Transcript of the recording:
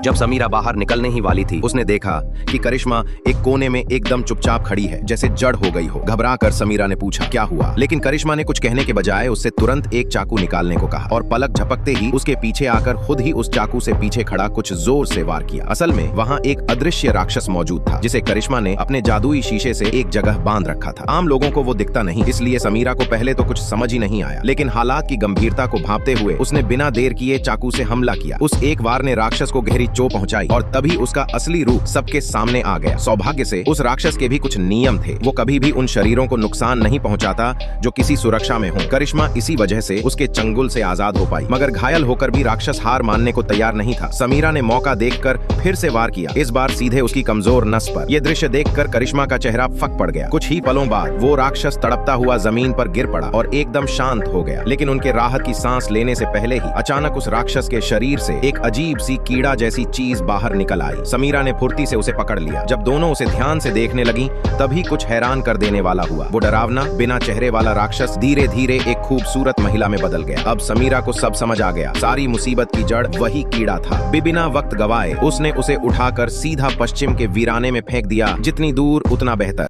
जब समीरा बाहर निकलने ही वाली थी, उसने देखा कि करिश्मा एक कोने में एकदम चुपचाप खड़ी है, जैसे जड़ हो गई हो। घबरा कर समीरा ने पूछा, क्या हुआ? लेकिन करिश्मा ने कुछ कहने के बजाय उससे तुरंत एक चाकू निकालने को कहा और पलक झपकते ही उसके पीछे आकर खुद ही उस चाकू से पीछे खड़ा कुछ जोर से वार किया। असल में वहाँ एक अदृश्य राक्षस मौजूद था, जिसे करिश्मा ने अपने जादुई शीशे से एक जगह बांध रखा था। आम लोगों को वो दिखता नहीं, इसलिए समीरा को पहले तो कुछ समझ ही नहीं आया, लेकिन हालात की गंभीरता को भांपते हुए उसने बिना देर किए चाकू से हमला किया। उस एक वार ने राक्षस को गहरी चोट पहुंचाई और तभी उसका असली रूप सबके सामने आ गया। सौभाग्य से उस राक्षस के भी कुछ नियम थे, वो कभी भी उन शरीरों को नुकसान नहीं पहुंचाता जो किसी सुरक्षा में हो। करिश्मा इसी वजह से उसके चंगुल से आजाद हो पाई, मगर घायल होकर भी राक्षस हार मानने को तैयार नहीं था। समीरा ने मौका देखकर फिर से वार किया, इस बार सीधे उसकी कमजोर नस पर। यह दृश्य देखकर करिश्मा का चेहरा फक पड़ गया। कुछ ही पलों बाद वो राक्षस तड़पता हुआ जमीन पर गिर पड़ा और एकदम शांत हो गया। लेकिन उनके राहत की सांस लेने से पहले ही अचानक उस राक्षस के शरीर से एक अजीब सी कीड़ा जैसी चीज बाहर निकल आई। समीरा ने फुर्ती से उसे पकड़ लिया। जब दोनों उसे ध्यान से देखने लगी, तभी कुछ हैरान कर देने वाला हुआ। वो डरावना बिना चेहरे वाला राक्षस धीरे धीरे एक खूबसूरत महिला में बदल गया। अब समीरा को सब समझ आ गया, सारी मुसीबत की जड़ वही कीड़ा था। बिना वक्त गवाए उसने उसे उठाकर सीधा पश्चिम के वीराने में फेंक दिया। जितनी दूर उतना बेहतर।